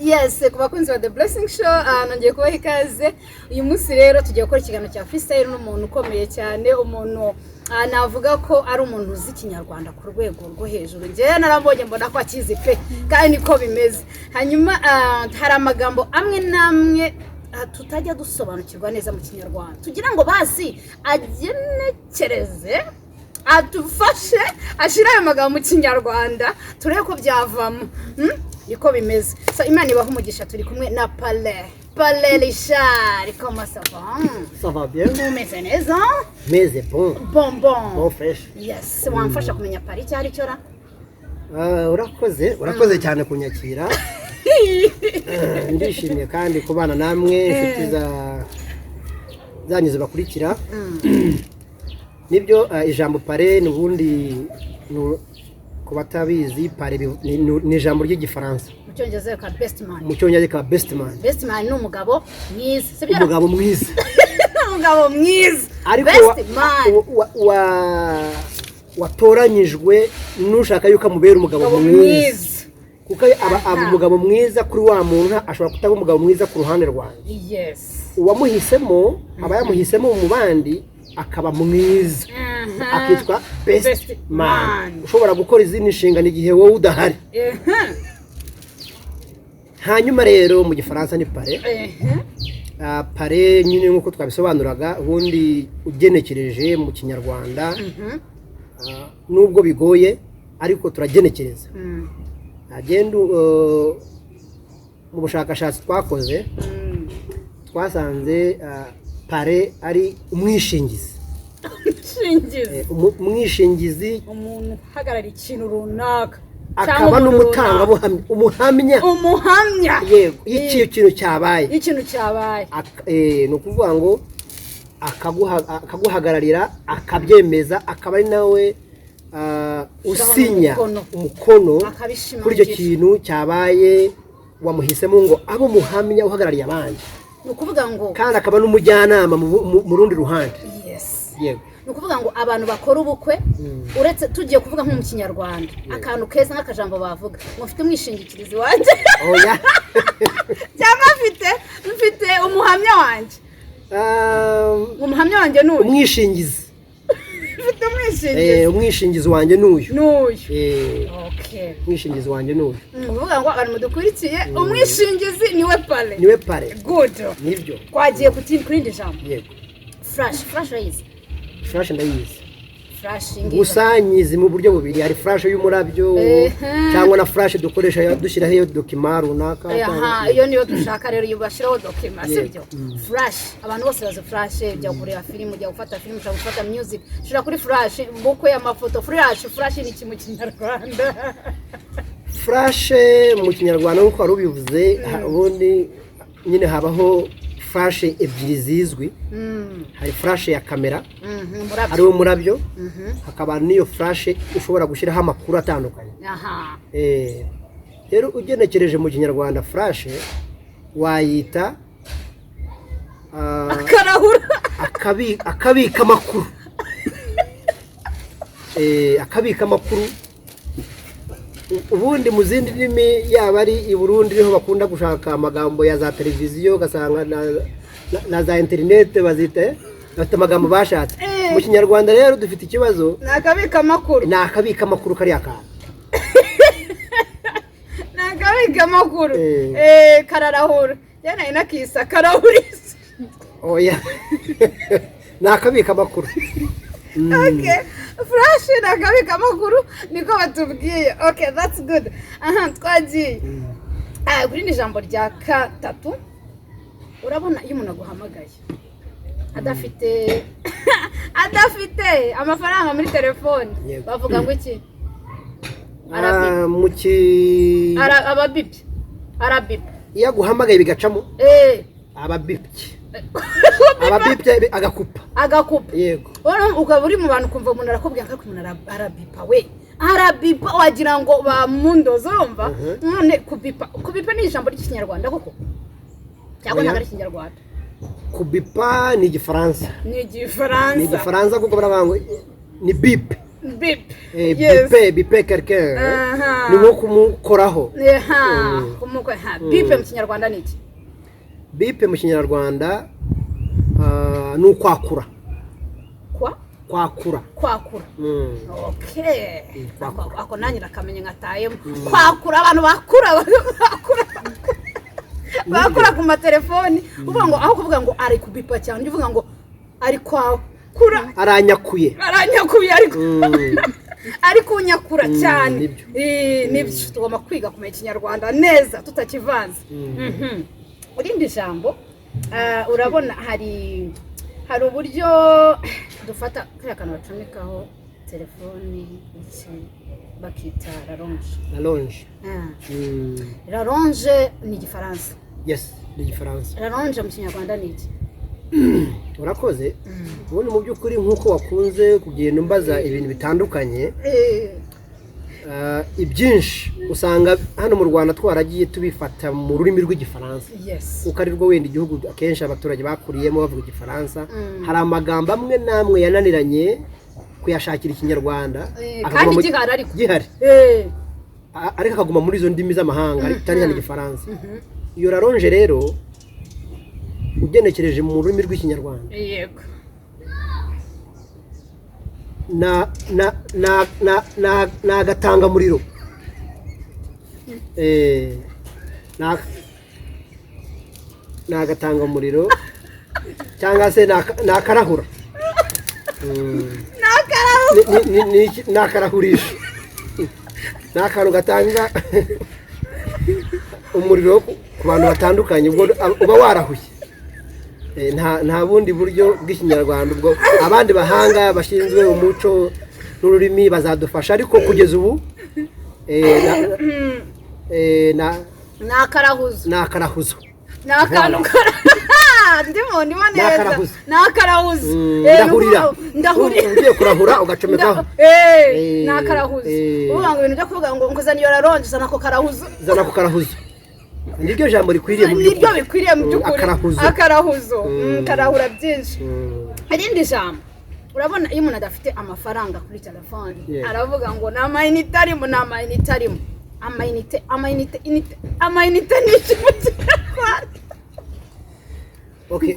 Yes, ku bakunzi ba The Blessing Show, nongeye kubaha ikaze. Uyu munsi rero tugiye gukora ikiganiro cya freestyle n'umuntu ukomeye cyane, umuntu navuga ko ari umuntu uzi Kinyarwanda ku rwego rwo hejuru. Ngewe narambonye mbona ko akizi pe, kandi niko bimeze. Hanyuma hari amagambo amwe namwe tutajya dusobanukirwa neza mu Kinyarwanda. Tugira ngo basi agenekereze adufashe ashira ayo magambo mu Kinyarwanda turebe ko byavamo. Niko bimeze. So Imana ibaha umugisha, turi kumwe na Palais Richard. Comment ça va? Ça va bien? Umeze neza? Meze bon. Bon fresh. Yes, wamfasha kumenya Paris cyari cyo ra? Urakoze cyane kunyakira. Ndishimye kandi kubana namwe inshuti zanyuze bakurikira. Nibyo ijambo Paris n'ubundi kubatabizi Paris ni ijambo ry'igifaransa. Mu cyongereza ka best man. Mu cyongereza ka best man. Best man ni umugabo mwiza. Sibyo? Umugabo mwiza. Umugabo mwiza. Best man. Watoranyijwe nushaka yuko amubera umugabo mwiza. Kuko aba umugabo mwiza kuri wa muntu ashobora kutaba umugabo mwiza ku ruhande rwanjye. Yes. Uwamuhisemo aba yamuhisemo mu bandi akaba mwiza. Akitwa best man. Ushobora gukora izindi nshingano igihe wowe udahari. Hanyuma rero mu gifaransa ni Paris. Paris nyine nkuko twabisobanuraga ubundi ugenekereje mu Kinyarwanda. Nubwo bigoye ariko turagenekereza. Agenda mu bushakashatsi twakoze twasanze Paris ari umwishingizi. Umwishingizi umuntu hagarara ikintu runaka akaba n'umutangabuhamya umuhamya yego ikintu cyabaye no kuvuga ngo akaguhagararira akabyemeza akaba ari nawe usinya umukono kuri icyo kintu cyabaye wamuhisemo ngo abo umuhamya uhagarariye abandi. Ni ukuvuga ngo kandi akaba n'umujyanama mu rundi ruhande. Yego. Ni ukuvuga ngo abantu bakora ubukwe uretse tugiye kuvuga nko mu Kinyarwanda akantu keza nk'akajambo bavuga mufite umwishingikirizi wanjye. Oya. Cyangwa mfite umuhamya wanjye. Umuhamya wanjye n'uyu. Umwishingizi. Mfite umwishingizi. Umwishingizi wanjye n'uyu. Okay. Umwishingizi wanjye n'uyu. Uvuga ngo abantu mudukurikiye umwishingizi niwe Paris. Niwe Paris. Good. Nibyo. Twagiye kurindi jambo. Yego. Flash raise. Flash ndayizi. Flashing. Gusanyiza mu buryo bubiri, hari flash y'umurabyo cyangwa na flash dukoresha dushyiraho iyo document runaka. Iyo niyo dushaka rero yubashiraho document sibyo. Flash abantu bose bazo flash bya kureba film bya gufata film cyangwa gufata music shira kuri flash buko y'amafoto. Flash ni kimwe Kinyarwanda. Flash mu Kinyarwanda nkuko wari ubivuze ubundi nyine habaho flash ebyiri zizwi. Hari flash ya kamera hari umurabyo hakaba niyo flash ushobora gushyiraho amakuru atandukanye. Rero ugenekereje mu Kinyarwanda flash wayita akabika amakuru. Akabika amakuru ubundi mu zindi ndimi yaba ari i Burundi niho bakunda gushaka amagambo ya za televiziyo gasanga na za internet bazite bafite amagambo bashatse. Mu Kinyarwanda rero dufite ikibazo nakabika amakuru kari akana nakabika amakuru kararahura yana inakisa karahuriza. Oya. Nakabika amakuru. Okay, flash nakabika amakuru niko batubwiye. Okay, that's good. Twagiye kuri ni jambo rya gatatu. Urabona iyo umuntu aguhamagaye adafite amafaranga muri telefone bavuga ngo iki? Arabip. Iyo aguhamagaye bigacamo ababipye agakupa. Yego. Ukaba uri mu bantu kumva umuntu arakubwira ko umuntu arabipa wagira ngo bamundoza urumva. None kubipa ni ijambo ry'Ikinyarwanda koko cyangwa ntabwo ari Ikinyarwanda? Kubipa ni Igifaransa. Ni Igifaransa kuko baravuga ngo ni bip. bip bipe quelqu'un ni nko kumukoraho bipe mu kinyarwanda ni iki? bipe mu kinyarwanda ni ukwakura. Kwakura. Okay. Ako nanjye nakamenye ngatayemo. Kwakura abantu bakura ku matelefoni. Uvuga ngo aho kuvuga ngo ari kubipa cyane uvuga ngo ari kwakura. Aranyakuye ariko. Ari kunyakura cyane. Nibyo tugomba kwiga kumenya ikinyarwanda neza tutakivanze. Urindi jambo urabona hari uburyo dufata kaya kantu bacomekaho telefoni iki bakita la ronge ni igifaransa. Yes, ni igifaransa. La ronge mu kinyarwanda ni iki? Urakoze. Ubundi mu by'ukuri nk'uko wakunze kugenda umbaza ibintu bitandukanye ibyinshi usanga hano mu Rwanda twaragiye tubifata mu rurimi rw'igifaransa. Uko ari rwo wenda igihugu akenshi abaturage bakuriyemo bavuga igifaransa. Hari amagambo amwe namwe yananiranye kuyashakira ikinyarwanda kandi gihari ariko akaguma muri izo ndimi z'amahanga ariko cyane cyane igifaransa. Iyo raronje rero ugenekereje mu rurimi rw'ikinyarwanda yego na gatanga muriro na gatanga muriro cyangwa se nakarahura nakarahurisha nakantu gatanga umuriro ku bantu batandukanye ubwo uba warahuye. Nta bundi buryo bw'ikinyarwanda ubwo abandi bahanga bashinzwe umuco n'ururimi bazadufasha ariko kugeza ubu nakarahuzo nakantu ndimo neza nakarahuzo ndahurira ugiye kurahura ugacomekaho nakarahuzo uvuga ngo ibintu byo kuvuga ngo nguzana iyo raronje zana ko karahuzo niryo jambo rikwiriye mu by'ukuri akarahuzo karahura byinshi. Irindi jambo urabona iyo umuntu adafite amafaranga kuri telefone aravuga ngo na amayinite arimo amayinite ni iki? Okay,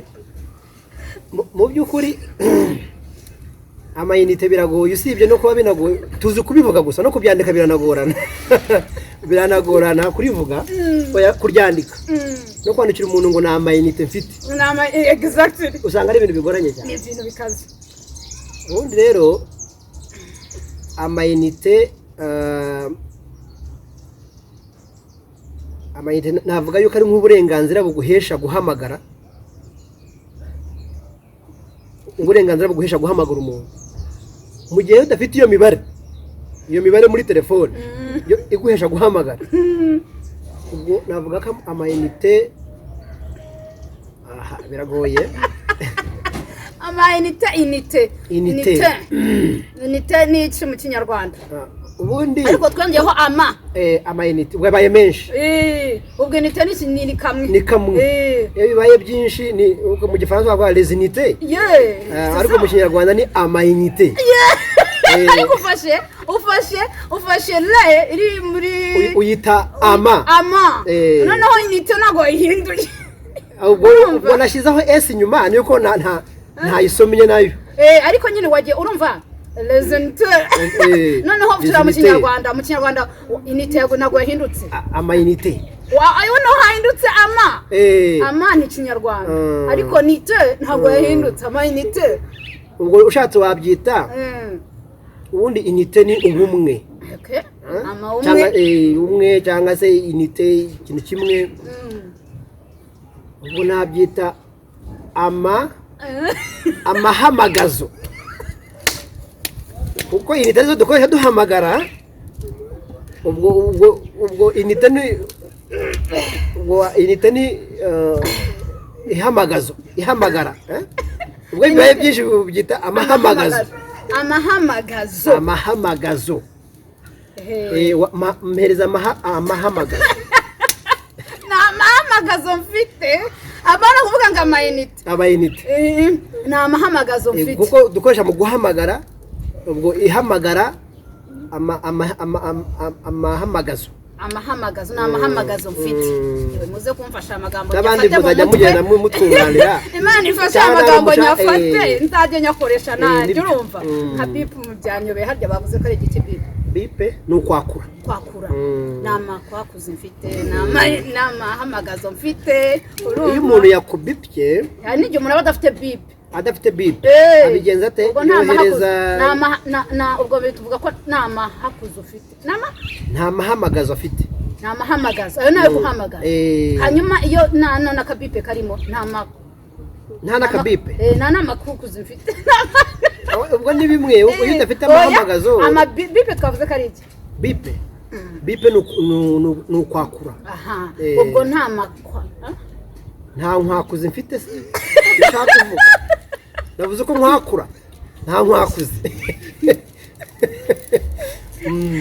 mu by'ukuri amayinite biragoye usibye no kuba binagoye tuzi kubivuga gusa no kubyandika biranagorana kurivuga kuryandika no kwandikira umuntu ngo na amayinite mfite exactly usanga ari ibintu bigoranye cyane, ibintu bikaze. Ubundi rero amayinite navuga yuko ari nk'uburenganzira buguhesha guhamagara umuntu mu gihe udafite iyo mibare muri telefone iguhesha guhamagara. Ubwo navuga ko amayinite biragoye. Amayinite ni iki mu kinyarwanda? Ubundi ariko twongeyeho amayinite wabaye menshi ubwo inite ni kamwe iyo bibaye byinshi ni mu gifaransa bavuga les unités ariko mu kinyarwanda ni amayinite. Ariko ufashe le iri muri uyita ama noneho inite ntago ihinduye ubwo nashyizeho s inyuma niko ntayisomye nayo ariko nyine wagiye urumva noneho vyura mu kinyarwanda inite ntago yahindutse amayinite ayo no hahindutse ama ni kinyarwanda ariko nite ntago yahindutse amayinite. Ubwo ushatse wabyita ubundi inite ni ubumwe cyangwa umwe cyangwa se inite ikintu kimwe. Ubwo nabyita amahamagazo kuko inite zo dukoresha duhamagara. Ubwo inite ni ihamagara ubwo bibaye byinshi byita amahamagazo. Mpereza amahamagazo amahamagazo mfite abana kuvuga ngo amayinite ni amahamagazo mfite kuko dukoresha mu guhamagara ubwo ihamagara amahamagazo ni amahamagazo mfite muze kumfasha amagambo n'abandi muzajya mugenda mutwunganira Imana ifasha amagambo nyafate nzajya nyakoresha nanjye urumva nka bip mu byanyobeye harya bavuze ko ari igiti bipe ni ukwakura nama kwakuze mfite nama hamagazo mfite urumva iyo umuntu yakubipye hari n'igihe umuntu aba adafite bipe abigenza ate yohereza ubwo tuvuga ko nama hakuze ufite nta mahamagazo afite nta mahamagazo ayo nayo guhamagaza hanyuma iyo nta n'akabipe karimo nta n'akabipe nta n'amakukuzi mfite ubwo ni bimwe iyo udafite amahamagazo bipe twavuze ko ari iki bipe ni ukwakura ubwo nta nkwakuzi mfite se ushaka kuvuga navuze ko nkwakura nta nkwakuzi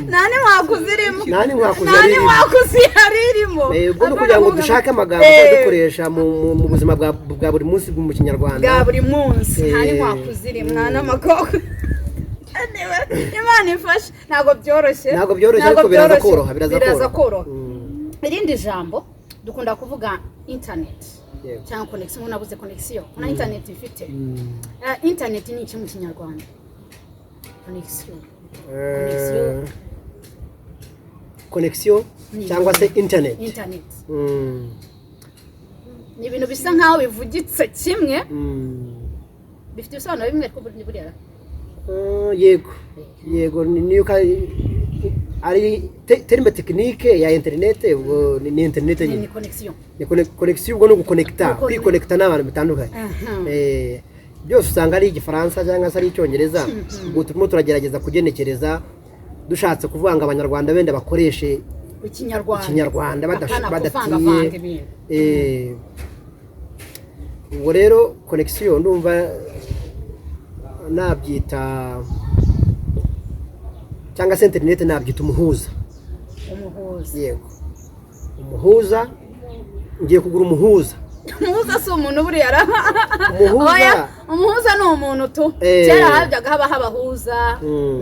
nta nkwakuzi irimo nta nkwakuzi yari irimo ubwo ni ukugira ngo dushake amagambo dukoresha mu buzima bwa buri munsi mu kinyarwanda bwa buri munsi nta nkwakuzi irimo nta n'amakoko Imana ifashe ntabwo byoroshye ariko biraza koroha irindi jambo dukunda kuvuga internet cyangwa connection unabuze connection na internet ifite internet ni iki mu kinyarwanda connection cyangwa se internet ni ibintu bisa nkaho bivugitse kimwe bifite ibisobanuro bimwe ko buriya yego niyo ari terme technique ya internet ubwo ni internet ni connection ubwo no guconnecta kwikonekta n'abantu bitandukanye byose usanga ari igifaransa cyangwa se ari icyongereza ubwo turimo turagerageza kugenekereza dushatse kuvuga ngo abanyarwanda benda bakoreshe ikinyarwanda badatiye ubwo rero connection ndumva nabyita cyangwa se internet nabyita umuhuza yego umuhuza ngiye kugura umuhuza si umuntu buriya umuhuza ni umuntu tu kera hajyaga habahuza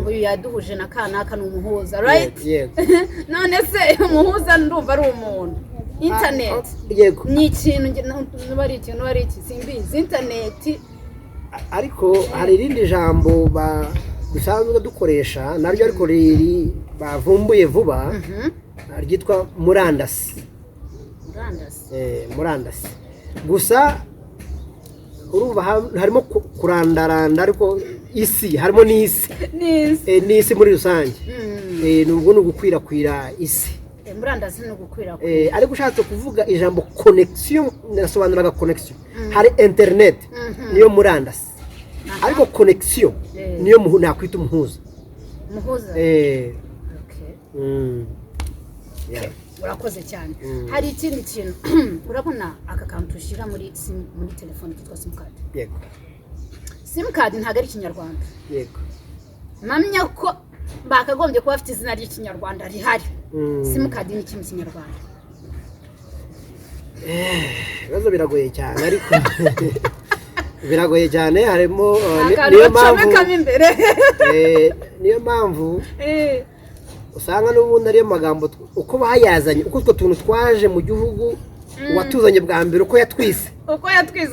uyu yaduhuje na kanaka ni umuhuza right none se umuhuza ndumva ari umuntu internet ni ikintu nuba ari iki simbizi internet ariko hari irindi jambo dusanzwe dukoresha naryo ariko bavumbuye vuba ryitwa murandasi gusa urumva harimo kurandaranda ariko isi harimo n'isi muri rusange nubwo ni ugukwirakwira isi murandasi ni ugukwirakwira ariko ushatse kuvuga ijambo connection nasobanuraga connection hari internet niyo murandasi ariko connection niyo nakwita umuhuza urakoze cyane hari ikindi kintu urabona aka kantu dushyira muri telefone kitwa simukadi simukadi ntabwo ari ikinyarwanda mpamya ko bakagombye kuba bafite izina ry'ikinyarwanda rihari simukadi ni iki mu kinyarwanda ibibazo biragoye cyane ariko biragoye cyane harimo niyo mpamvu usanga n'ubundi ariyo magambo uko bayazanye uko utwo tuntu twaje mu gihugu uwatuzanye bwa mbere uko yatwise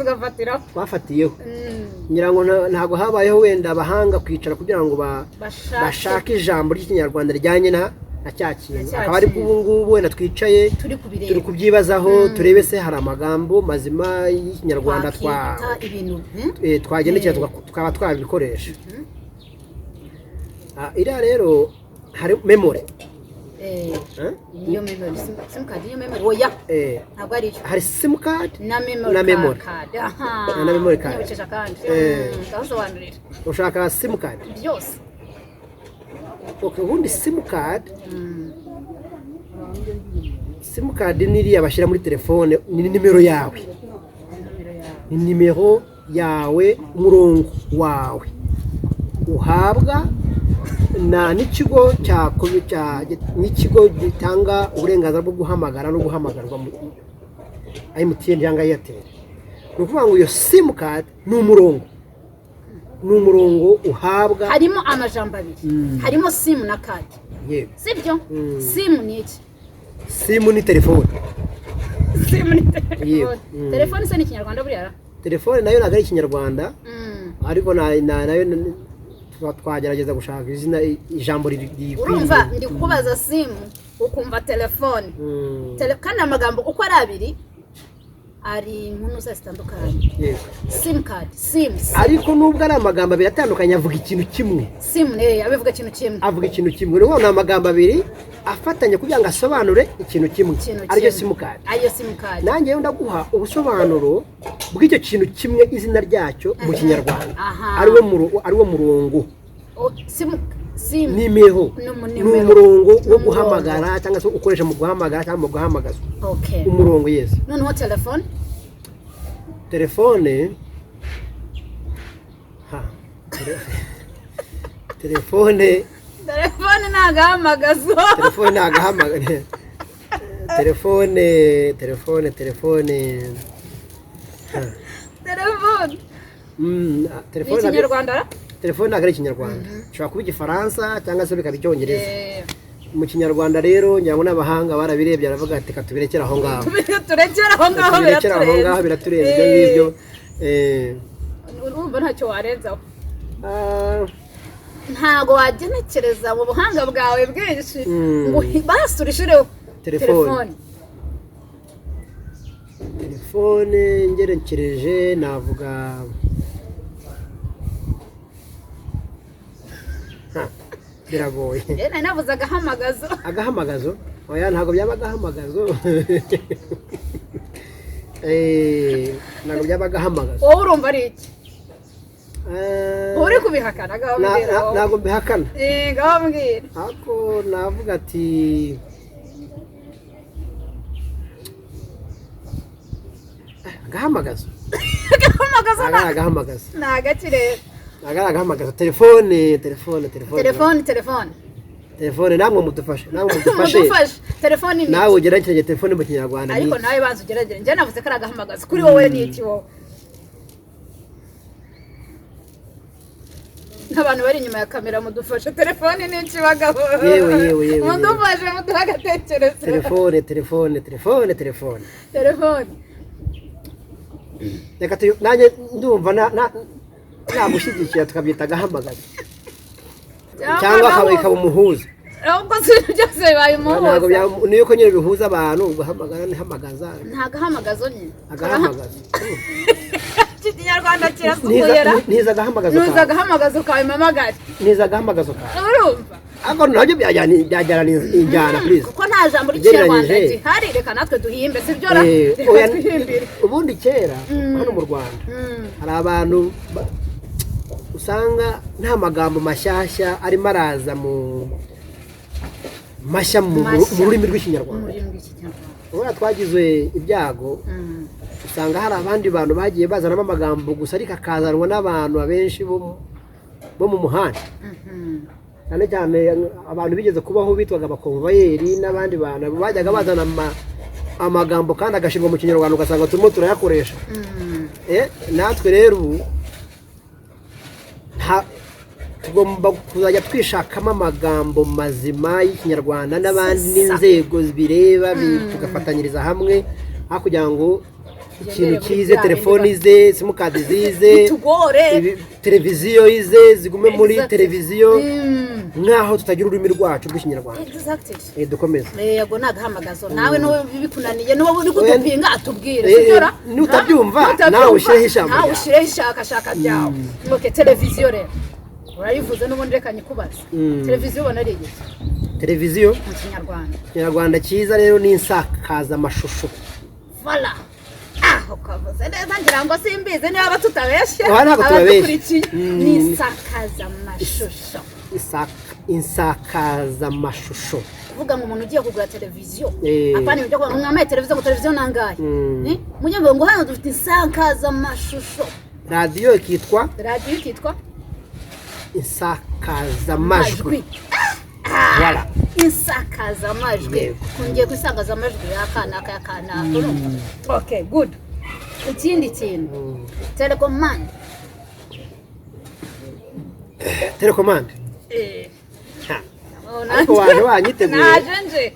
ugafatiraho twafatiyeho ngira ngo ntabwo habayeho wenda abahanga kwicara kugira ngo bashake ijambo ry'ikinyarwanda rijyanye na cya kintu akaba ari ubu ngubu wenda twicaye turi kubyibazaho turebe se hari amagambo mazima y'ikinyarwanda twagendekera tukaba twabikoresha iriya rero hari memori iyo memori simukadi iyo memori oya ntabwo ari hari simukadi na memori kadi na memori kadi nibukije kandi ndasobanurira ushaka simukadi byose ubundi simukadi ni iriya bashyira muri telefone ni nimero yawe ni nimero yawe umurongo wawe uhabwa n'ikigo n'ikigo gitanga uburenganzira bwo guhamagara no guhamagarwa MTN cyangwa Airtel ni ukuvuga ngo iyo simukadi ni umurongo ni umurongo uhabwa harimo amajambo abiri harimo simu na kadi sibyo simu ni iki simu ni telefone simu ni telefone telefone se ni ikinyarwanda buriya telefone nayo ntabwo ari ikinyarwanda ariko nayo twagerageza gushaka izina ijambo rikwiye urumva ndi kubaza simu ukumva telefone kandi amagambo uko ari abiri ari nk'uno zitandukanye sim card sim ariko nubwo ari amagambo abiri atandukanye avuga ikintu kimwe sim abivuga ikintu kimwe avuga ikintu kimwe rero ni amagambo abiri afatanya kugira ngo asobanure ikintu kimwe ariyo sim card nanjye ndaguha ubusobanuro bw'icyo kintu kimwe izina ryacyo mu kinyarwanda ariwo murongo nimero ni umurongo wo guhamagara cyangwa se ukoresha mu guhamagara cyangwa mu guhamagaza umurongo yesi noneho telefone telefone ni agahamagazo telefone ikinyarwanda telefone ntabwo ari ikinyarwanda ushobora kuba igifaransa cyangwa se bikaba icyongereza mu kinyarwanda rero ngira ngo n'abahanga barabirebye baravuga ati reka tubirekere aho ngaho biraturenze ibyo ngibyo urumva ntacyo warenzaho ntabwo wagenekereza mu buhanga bwawe bwinshi ngo basurishireho telefone ngerekereje navuga biragoye navuze agahamagazo oya ntabwo byaba agahamagazo ntabwo byaba agahamagazo wowe urumva ari iki uri kubihakana ntabwo mbihakana ngaho mbwira ariko navuga ati agahamagazo ni agakirere agahamagaza telefone namwe mudufashe telefone nawe ugerageze telefone mu kinyarwanda ariko nawe banza ugerageze njye navuze ko ari agahamagaza kuri wowe ni iki wowe n'abantu bari inyuma ya kamera mudufashe telefone ni iki bagabo yewe mudufashe muduha agatekerezo telefone reka nanjye ndumva nagushyigikira tukabyita agahamagaza cyangwa ikaba umuhuza ubwo si byose bibaye umuhuza niyo ko nyine bihuza abantu guhamagara ntihamagaza nta gahamagazo nyine agahamagaza ikinyarwanda kirasukuyera niza agahamagazo kawe mamagare niza agahamagazo kawe urumva ariko nabyo byajyana injyana please kuko nta jambo ry'ikinyarwanda gihari reka natwe duhimbe sibyo reka twihimbire ubundi kera hano mu Rwanda hari abantu usanga nta magambo mashyashya arimo araza mu rurimi rw'ikinyarwanda urabona twagize ibyago usanga hari abandi bantu bagiye bazanamo amagambo gusa ariko akazanwa n'abantu abenshi bo mu muhanda cyane cyane abantu bigeze kubaho bitwaga abakonvoyeri n'abandi bantu bajyaga bazana amagambo kandi agashyirwa mu kinyarwanda ugasanga turimo turayakoresha natwe rero ubu tugomba kuzajya twishakamo amagambo mazima y'ikinyarwanda n'abandi n'inzego bireba tugafatanyiriza hamwe aho kugira ngo ikintu kize telefoni ize simukadi zize televiziyo ize zigume muri televiziyo nk'aho tutagira ururimi rwacu rw'ikinyarwanda dukomeze yego ni agahamagazo nawe n'uwo bikunaniye n'uwo uri kudupinga atubwire n'utabyumva nawe ushyireho ijambo nawe ushyireho ishakashaka ryawe televiziyo rero urayivuze n'ubundi reka nyikubaze televiziyo ubona ari iki televiziyo mu kinyarwanda cyiza rero ni insakazamashusho voilà ukavuze neza ngira ngo simbizi niba tutabeshye abadukurikiye ni insakazamashusho insakazamashusho uvuga ngo umuntu ugiye kugura televiziyo apana ibyo ngo mwamaye televiziyo ngo televiziyo nangaye mujye ngo hano dufite insakazamashusho radiyo ikitwa insakazamajwi voilà insakazamajwi kungiye kwisangazamajwi y'akana okay good ikindi kintu telecommand telekomande ariko waje wanyiteguye naje nje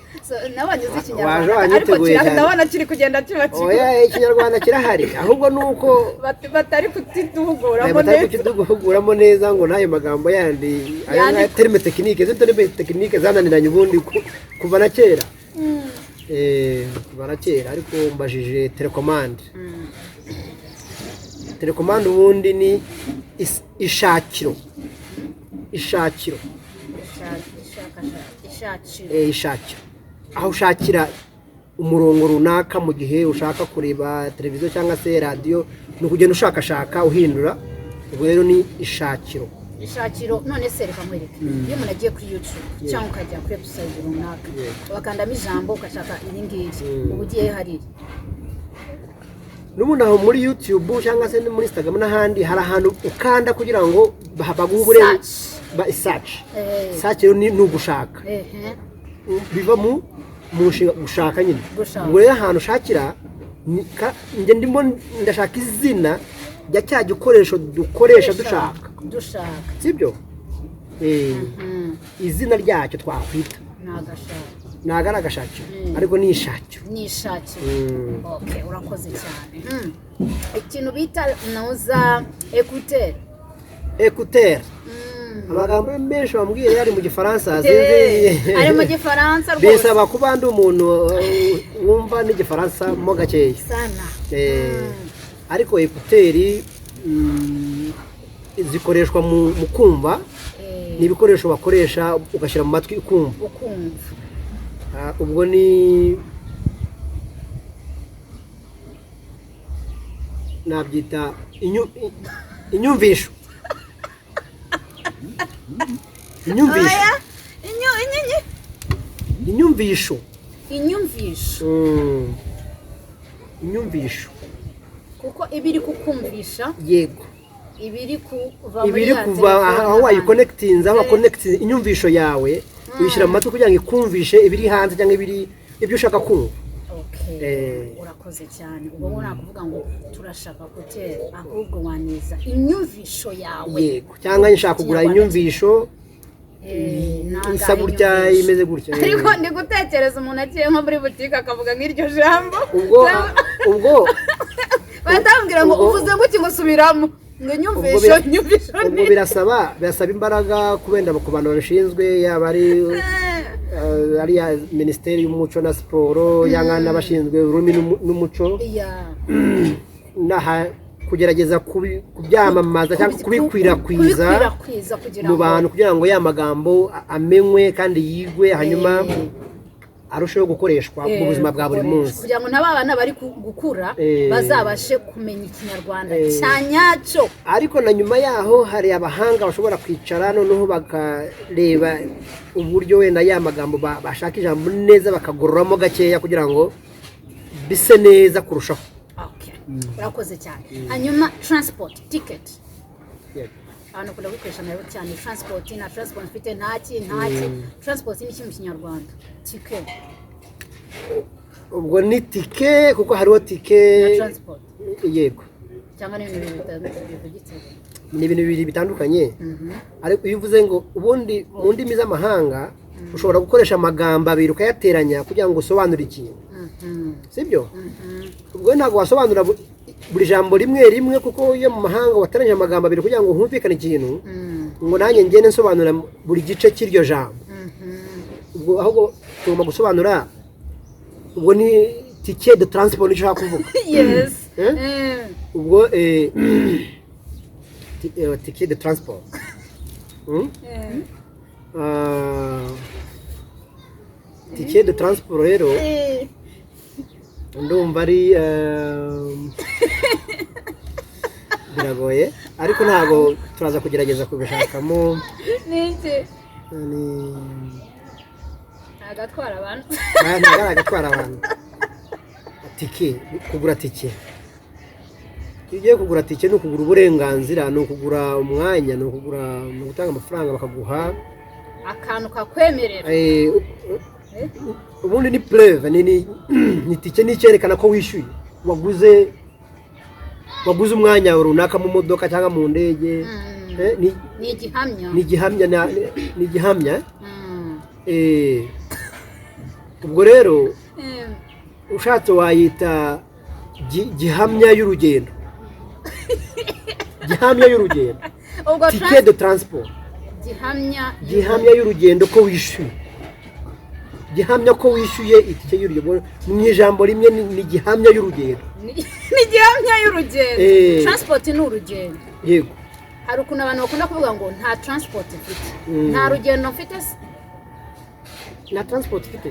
nabanye uzi ikinyarwanda ariko ndabona kiri kugenda kibakiye oya ikinyarwanda kirahari ahubwo nuko batari kutituhuguramo neza ngo nayo magambo yandi aya terme technique zo terme technique zananiranye ubundi kuva na kera kuva na kera ariko mbajije telekomande telekomande ubundi ni ishakiro aho ushakira umurongo runaka mu gihe ushaka kureba televiziyo cyangwa se radiyo ni ukugenda ushakashaka uhindura ubwo rero ni ishakiro none se reka nkwereke iyo umuntu agiye kuri YouTube cyangwa ukajya kuri website runaka bakandamo ijambo ugashaka iri ngiri ubu ugiye hariya n'ubundi aho muri YouTube cyangwa se muri Instagram n'ahandi hari ahantu ukanda kugira ngo baguhe uburenganzira search rero ni ugushaka biva mu gushaka nyine ubwo rero ahantu ushakira njye ndimo ndashaka izina rya cya gikoresho dukoresha dushaka sibyo izina ryacyo twakwita ntago ari agashakiro ariko ni ishakiro okay urakoze cyane ikintu bita noza écouteur amagambo menshi bambwiye yari mu gifaransa ari mu gifaransa rwose bisaba kuba ndi umuntu wumva n'igifaransa mo gakeya sana ariko écouteur zikoreshwa mu kumva ni ibikoresho bakoresha ugashyira mu matwi ukumva ubwo ni nabyita inyumvisho kuko ibiri kukumvisha yego ibiri kuva aho wayikonekitinze aho wakonekitinze inyumvisho yawe uyishyira mu matwi kugira ngo ikumvishe ibiri hanze cyangwa ibyo ushaka kumva urakoze cyane ubwo nakuvuga ngo turashaka kutera ahubwo waniza inyumvisho yawe yego cyangwa nshaka kugura inyumvisho isa gutya imeze gutya ariko ndi gutekereza umuntu agiye nko muri butike akavuga nk'iryo jambo ubwo batambwira ngo uvuze ngo kimusubiramo ngo nyumvisho ubwo birasaba imbaraga kubenda ku bantu babishinzwe yaba ari minisiteri y'umuco na siporo yanga n'abashinzwe ururimi n'umuco kugerageza kubyamamaza cyangwa kubikwirakwiza mu bantu kugira ngo ya magambo amenywe kandi yigwe hanyuma arusheho gukoreshwa mu buzima bwa buri munsi kugira ngo n'abana bari gukura bazabashe kumenya ikinyarwanda cya nyacyo ariko na nyuma yaho hari abahanga bashobora kwicara noneho bakareba uburyo wenda ya magambo bashaka ijambo neza bakagororamo gakeya kugira ngo bise neza kurushaho urakoze cyane hanyuma transport ticket abantu bakunda gukoresha nayo cyane transport na transport mfite ntaki transport ni ikintu kinyarwanda ticket ubwo ni ticket kuko hariho ticket transport yego cyangwa ni ibintu bibiri bitandukanye ariko iyo uvuze ngo ubundi mu ndimi z'amahanga ushobora gukoresha amagambo abiri ukayateranya kugira ngo usobanure ikintu sibyo ubwo ntabwo wasobanura buri jambo rimwe kuko iyo mu mahanga wateranya amagambo abiri kugira ngo humvikane ikintu ngo nanjye ngende nsobanura buri gice cy'iryo jambo ubwo ahubwo tugomba gusobanura ubwo ni ticket de transport nicyo ushaka kuvuga yes ubwo ticket de transport ticket de transport rero ndumva ari biragoye ariko ntabwo turaza kugerageza kubishakamo agatwara abantu tike kugura tike iyo ugiye kugura tike ni ukugura uburenganzira ni ukugura umwanya ni ugutanga amafaranga bakaguha akantu kakwemerera ubundi ni preve ni tike n'icyerekana ko wishyuye waguze umwanya runaka mu modoka cyangwa mu ndege ni igihamya ni igihamya ubwo rero ushatse wayita gihamya y'urugendo gihamya y'urugendo ticket de transport gihamya y'urugendo ko wishyuye gihamya ko wishyuye itike y'urugendo mu ijambo rimwe ni gihamya y'urugendo ni gihamya y'urugendo transport ni urugendo yego hari ukuntu abantu bakunda kuvuga ngo nta transport mfite nta rugendo mfite na transport mfite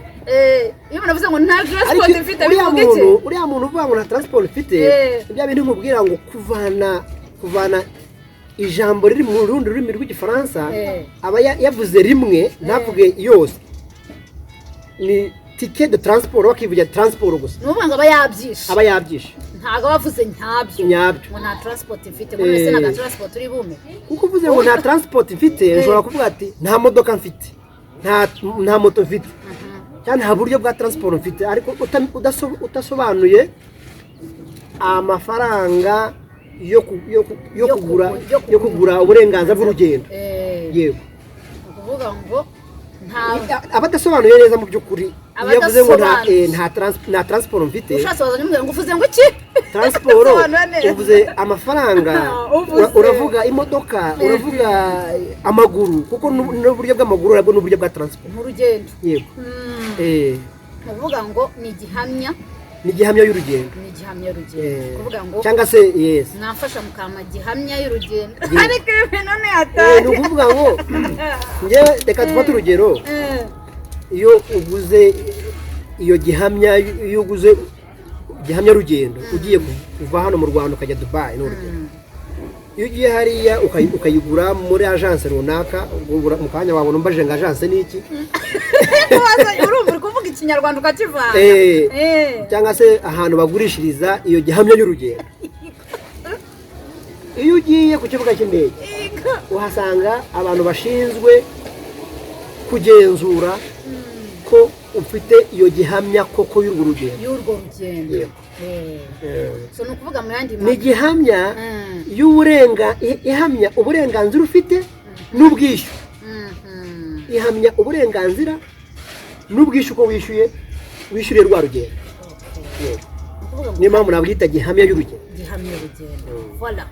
iyo unavuze ngo nta transport mfite bivuga iki uriya muntu uvuga ngo nta transport mfite ibya bintu nkubwira ngo kuvana ijambo riri mu rundi rurimi rw'igifaransa aba yavuze rimwe ntavuge yose ni ticket de transport wakivugira transport gusa nuvuga ngo aba yabyishe ntago bavuze nyabyo ngo nta transport mfite ngo nese nta transport uri bume kuko uvuze ngo nta transport mfite ushobora kuvuga ati nta modoka mfite nta moto mfite cyane nta buryo bwa transport mfite ariko udasobanuye amafaranga yo kugura uburenganzira bw'urugendo yego ukuvuga ngo abadasobanuye neza mu by'ukuri iyo avuze ngo nta transport mfite ushatse wazanye ngo uvuze ngo iki transport uvuze amafaranga uravuga imodoka uravuga amaguru kuko n'uburyo bw'amaguru nabwo n'uburyo bwa transport mu rugendo yego uvuga ngo ni igihamya y'urugendo kuvuga ngo cyangwa se yes nafasha mukama gihamya y'urugendo ariko ibintu ni ni ukuvuga ngo ngewe reka dufate urugero iyo uguze iyo gihamya rugendo ugiye kuva hano mu Rwanda ukajya Dubai n'urugero iyo ugiye hariya ukayigura muri agence runaka mu kanya wabona umbaje ngo agence ni iki urumva uri kuvuga ikinyarwanda ukakivanga cyangwa se ahantu bagurishiriza iyo gihamya y'urugendo iyo ugiye ku kibuga cy'indege uhasanga abantu bashinzwe kugenzura ko ufite iyo gihamya koko y'urwo rugendo so ni ukuvuga mu yandi ni gihamya ihamya uburenganzira ufite n'ubwishyu ihamya uburenganzira n'ubwishyu ko wishyuriye rwa rugendo niyo mpamvu nabwita gihamya y'urugendo voilà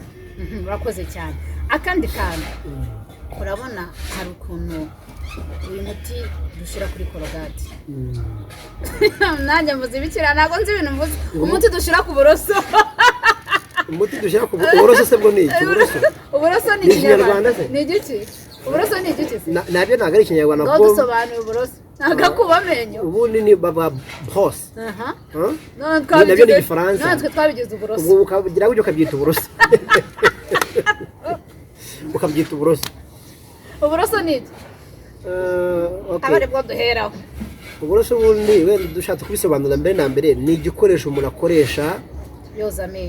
urakoze cyane akandi kantu urabona hari ukuntu uyu muti dushyira kuri korogati nanjye mvuze ibikira ntabwo nzi ibintu mvuze umuti dushyira ku buroso umuti dushyira ku buroso se bwo ni iki uburoso ni ikinyarwanda ni igiki uburoso ni igiki se nabyo ntabwo ari ikinyarwanda kuko dusobanuye uburoso agakuba amenyo ubundi ni baba brosse nabyo ni igifaransa natwe twabigize uburoso ubwo ukagira ngo ukabyita uburoso ukabyita uburoso uburoso ni iki abari bwo duheraho uburoso ubundi wenda dushatse kubisobanura mbere na mbere ni igikoresho umuntu akoresha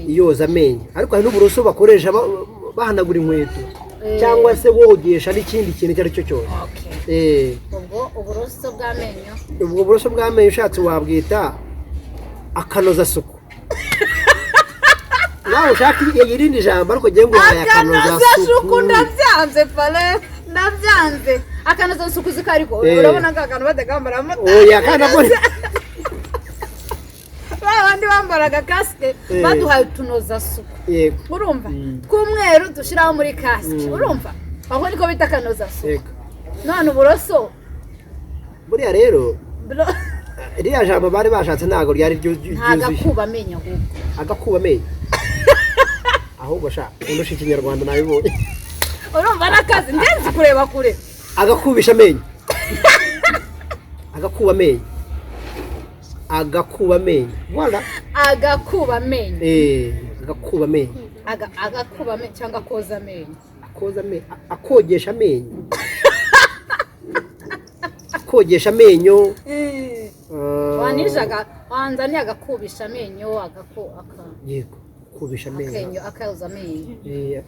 yoza amenyo ariko hari n'uburoso bakoresha bahanagura inkweto cyangwa se wogesha n'ikindi kintu icyo ari cyo cyose ubwo buroso bw'amenyo ushatse wabwita akanozasuku nawe ushaka irindi jambo ariko ngiye ngo uhaye akanozasuku ndabyanze pale ndabyanze akanozasuku ziko ariko urabona ko akantu badagambara oya kanabone abandi bambaraga kasike baduhaye utunozasuku yego urumva tw'umweru dushyiraho muri kasike urumva aho niko bita akanozasuku none uburoso buriya rero iriya jambo bari bashatse ntabwo ryari ryuzuye agakuba amenyo agakuba amenyo ahubwo sha undusha ikinyarwanda nabibonye urumva n'akazi ndenzi kureba kure agakubisha amenyo agakuba amenyo voilà agakuba amenyo agakuba amenyo agakuba amenyo cyangwa koza amenyo akogesha amenyo akogesha amenyo wanijaga wanzaniye agakubisha amenyo yego kubisha amenyo akayoza amenyo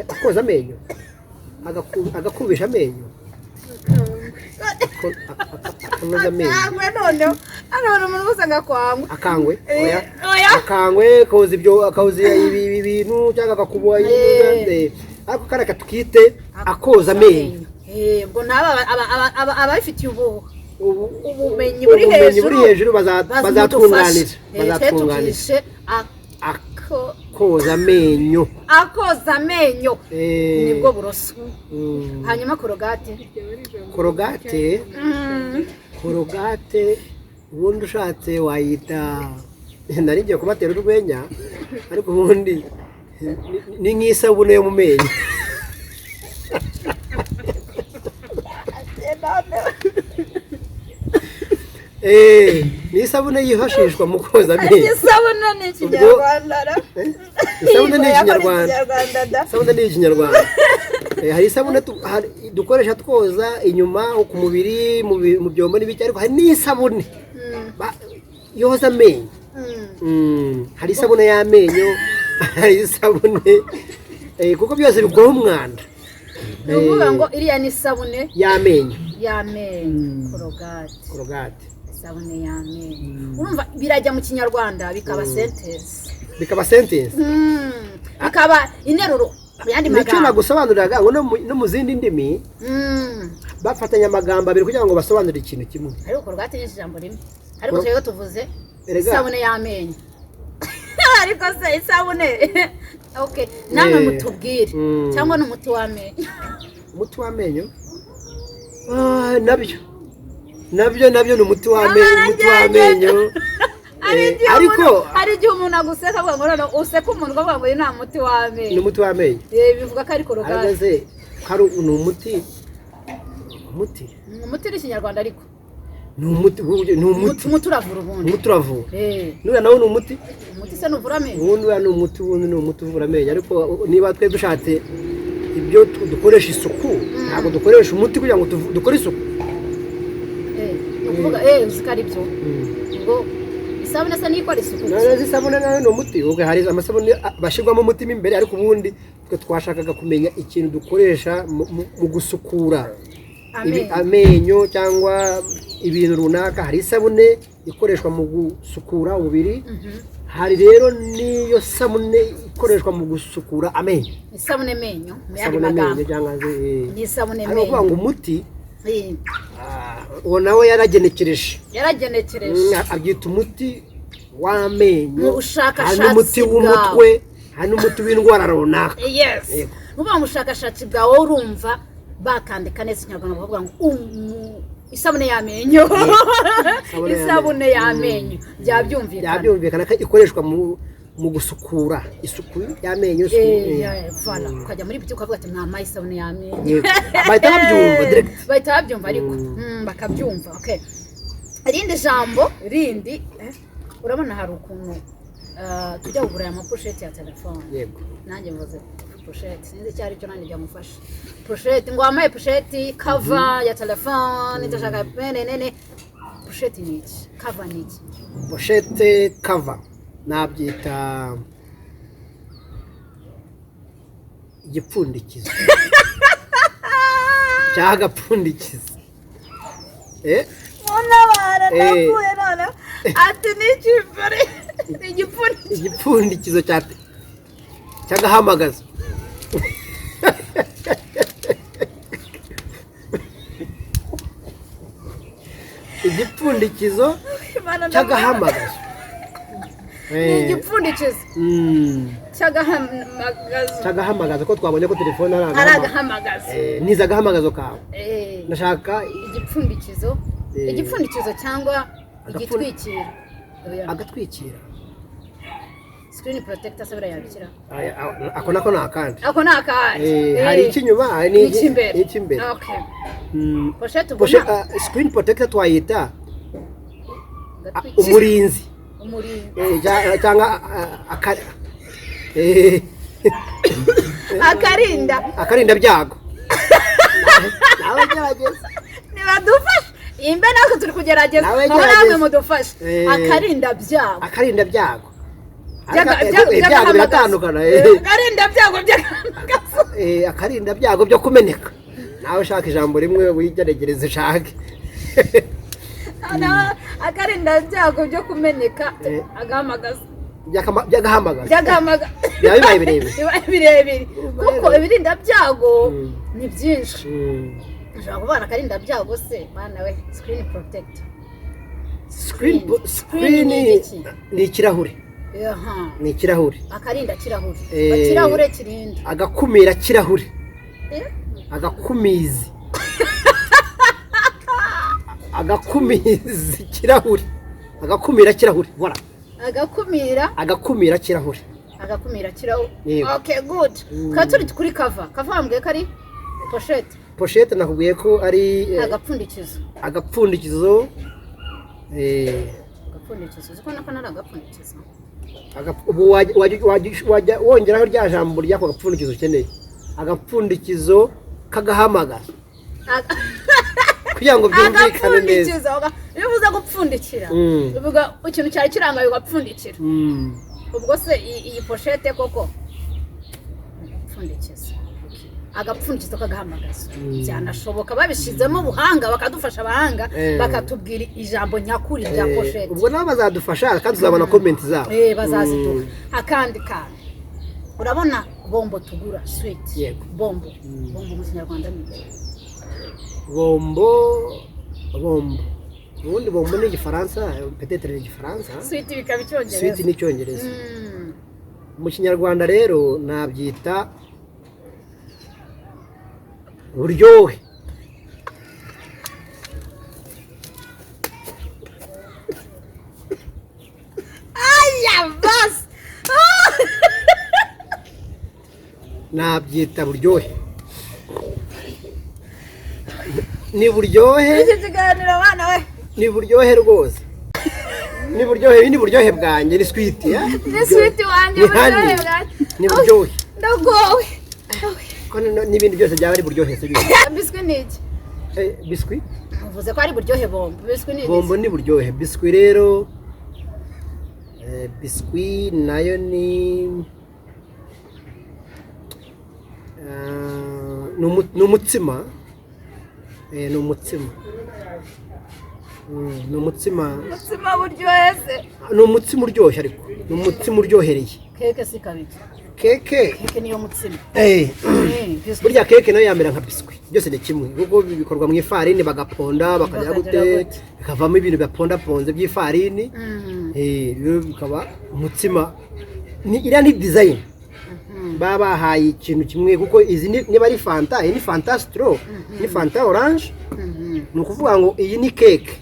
akoza amenyo agakubisha amenyo akanoza amenyo noneho hano umuntu wese agakwangwe akangwe akangwe koza ibyo akoza ibi bintu cyangwa agakuba ariko kare katukite akoza amenyo ubwo ntaba ababifitiye ubumenyi buri hejuru bazatwunganira koza amenyo nibwo buroso hanyuma korogate ubundi ushatse wayita nari ngiye kubatera urwenya ariko ubundi ni nk'isabune yo mu menyo ni isabune yifashishwa mu koza amenyo. Isabune ni ikinyarwanda. Isabune ni ikinyarwanda. Hari isabune dukoresha twoza inyuma ku mubiri mu byombo n'ibiki ariko hari n'isabune yoza amenyo. Hari isabune y'amenyo, hari isabune kuko byose bikora umwanda. Ni ukuvuga ngo iriya ni isabune y'amenyo. Korogate. Isabune y'amenyo. Urumva birajya mu kinyarwanda bikaba sentence. Bikaba interuro yandi magambo. Nicyo nagusobanuriraga ngo no mu zindi ndimi bafatanya amagambo abiri kugira ngo basobanure ikintu kimwe. Ariko korogate ni ijambo rimwe. Ariko rero tuvuze isabune y'amenyo. Ariko se isabune. Okay, namwe mutubwire cyangwa n'umuti w'amenyo. Umuti w'amenyo? Nabyo ni umuti w'amenyo. Ariko hari igihe umuntu aguseka avuga ngo none useka umuntu avuga ngo nta muti w'amenyo. Ni umuti w'amenyo. Bivuga ko ari korogate. Agaze ni umuti. Umuti ni ikinyarwanda ariko. Ni umuti uravura ubundi. Umuti uravura. Nura nawo ni umuti. Umuti se nuvura amenyo. Ubundi ni umuti uvura amenyo ariko niba twe dushatse ibyo dukoresha isuku ntabwo dukoresha umuti kugira ngo dukore isuku. Ukuvuga uzikari byo. Ngo isabune se nikora isuku. Isabune nayo ni umuti. Hari amasabune bashirwamo umutima imbere ariko ubundi twe twashakaga kumenya ikintu dukoresha mu gusukura amenyo cyangwa ibintu runaka. Hari isabune ikoreshwa mu gusukura umubiri. Hari rero niyo sabune ikoreshwa mu gusukura amenyo. Isabune menyo ni isabune menyo. Ariko ngo umuti uwo nawe yaragenekereje abyita umuti w'amenyo. Hari n'umuti w'umutwe, hari n'umuti w'indwara runaka. Nuba mu bushakashatsi bwawe urumva bakandika neza ikinyarwanda bavuga ngo isabune y'amenyo. Isabune y'amenyo byabyumvikana ko ikoreshwa mu gusukura isuku y'amenyo. Ukajya muri byo ukavuga ati nta isabune y'amenyo. Bahita babyumva ariko bakabyumva. Irindi jambo urabona hari ukuntu tujya kugura amaposheti ya telefone. Nanjye mvuze posheti sinzi icyo ari cyo nanjye byamufasha. Posheti ngo wamaye posheti cover ya telefone ndashaka nene. Posheti ni iki? Cover ni iki? Posheti cover nabyita igipfundikizo cyagapfundikizo. Unabara nakuye none ati n'ikibare igipfundikizo cyagahamagazo. Igipfundikizo cyagahamagazo. Igipfundikizo cyagahamagazo ko twabonye ko telefone ari agahamagazo. Niza agahamagazo kawe. Nashaka igipfundikizo cyangwa igitwikira. Agatwikira. Screen protector sabira yabikira. Ako nako nakandi. Hari ikinyuma ni ikimbere. Okay. Pochette screen protector twayita umurinzi. Cyangwa akarinda byago. Nawe gerageza. Nibadufasha. Imbe nako turi kugerageza. Namwe mudufasha. Akarinda byago. Ibyago biratandukana. Akarinda byago byo kumeneka. Nawe ushaka ijambo rimwe wigeregereze ushake. Akarinda byago byo kumeneka agahamagaza. byagahamagaza byagahamagaza biba bibaye birebire birebire kuko ibirinda byago ni byinshi ushobora kubana akarinda byago se bana we screen protector screen ni ikirahure ni ikirahure akarinda kirahure ikirahure kirinda agakumira kirahure agakumizi agakumizi kirahure agakumira kirahure voilà agakumira kirahure okay good katuri kuri cover wambwiye ko ari pochette nakubwiye ko ari agapfundikizo agapfundikizo uko nako nari agapfundikizo ubu wajya wongeraho rya jambo ry'ako gapfundikizo ukeneye agapfundikizo kagahamagaza kugira ngo byumvikane neza iyo uvuze gupfundikira bivuga ikintu cyari kirangaye ugapfundikira ubwo se iyi pochette koko gupfundikiza agapfundikizo kagahamagaza byanashoboka babishizemo ubuhanga bakadufasha abahanga bakatubwira ijambo nyakuri rya pochette ubwo nabo bazadufasha kandi tuzabona comment zabo bazaziduha akandi kandi urabona bombo tugura sweet bombo mu Kinyarwanda ni bombo ubundi bombo ni igifaransa peut-être ni igifaransa sweet bikaba icyongereza sweet ni icyongereza mu Kinyarwanda rero nabyita buryohe bas nabyita buryohe ni buryohe iki kiganiro abana we ni buryohe rwose ni buryohe ni buryohe bwanjye ni sweet ni sweet wanjye buryohe bwanjye ni buryohe ndagowe n'ibindi byose byaba ari buryohe se biswi ni iki biswi uvuze ko ari buryohe bombo biswi ni iki bombo ni buryohe biswi rero biswi nayo ni umutsima ni umutsima buryohe se ni umutsima uryoshye ariko ni umutsima uryohereye keke si kabiki keke niyo mutsima burya keke nayo yamera nka biswi byose ni kimwe kuko bikorwa mu ifarini bagaponda bakajya gute bikavamo ibintu bipondaponze by'ifarini bikaba umutsima iriya ni design baba bahaye ikintu kimwe kuko izi niba ari fanta iyi ni fanta stro ni fanta orange ni ukuvuga ngo iyi ni keke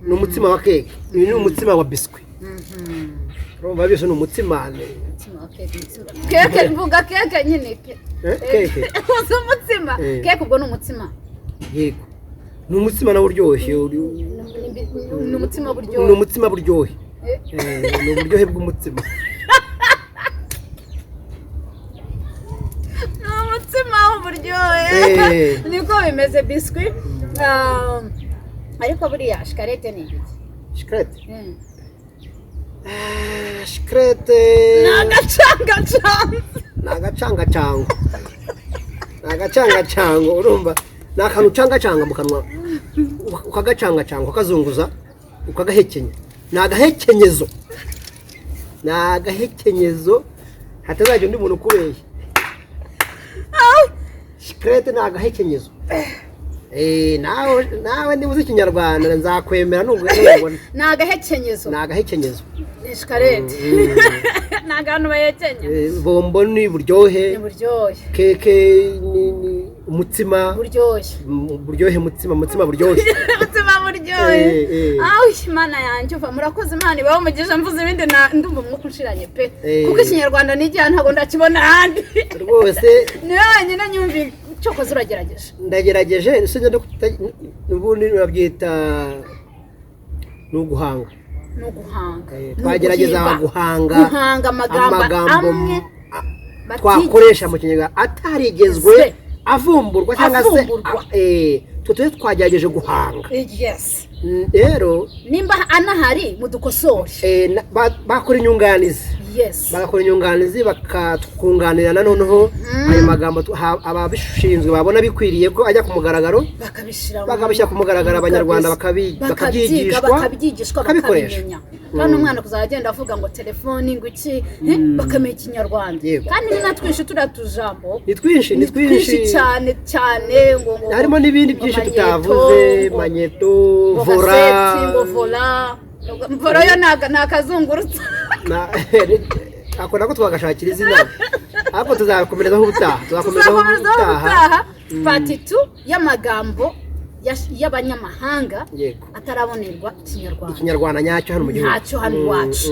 ni umutsima wa keke uyu ni umutsima wa biswi urumva byose ni umutsima keke mvuga keke nyine keke uzi umutsima keke ubwo ni umutsima yego ni umutsima nawe uryoshye ni umutsima buryohe ni umutsima buryohe ni uburyohe bw'umutsima ni umutsima w'uburyohe niko bimeze biswi ariko buriya shikarete ni iki shikarete shikarete ni agacangacango urumva ni akantu ucangacanga mu kanwa ukagacangacanga ukazunguza ukagahekenya ni agahekenyezo hatazajya undi muntu ukubeshya shikarete ni agahekenyezo nawe niba uzi Ikinyarwanda nzakwemera nubona ni agahekenyezo ni shikarete ni akantu bahekenya bombo ni buryohe keke ni umutsima buryohe mutsima buryohe umutsima buryohe Imana yanjye uva murakoze Imana ibaho umugisha mvuze ibindi ndumva umwuka unshiranye pe kuko Ikinyarwanda n'igihe ntabwo ndakibona ahandi rwose ni wenyine nyumvira cyokoze uragerageje ndagerageje ubundi babyita ni uguhanga twagerageza guhanga amagambo twakoresha mu Kinyarwanda atarigezwe avumburwa cyangwa se twe twagerageje guhanga rero nimba anahari mudukosore bakora inyunganizi bagakora inyunganizi bakatwunganirana noneho ayo magambo ababishinzwe babona bikwiriye ko ajya ku mugaragaro bakabishyira ku mugaragaro abanyarwanda bakabyigishwa bakabikoresha kandi umwana kuzajya agenda avuga ngo telefoni ngo iki bakamenya ikinyarwanda kandi ni na twinshi turiya tujambo ni twinshi cyane cyane ngo harimo n'ibindi byinshi tutavuze manyeto vora yo ni akazungurutsa ako nako twagashakira izina ariko tuzakomerezaho ubutaha pati 2 y'amagambo y'abanyamahanga atarabonerwa ikinyarwanda nyacyo hano mu gihugu ntacyo hano iwacu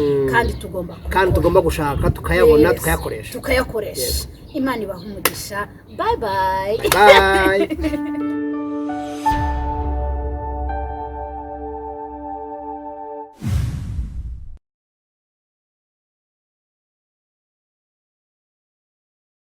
kandi tugomba gushaka tukayabona tukayakoresha Imana ibaha umugisha bye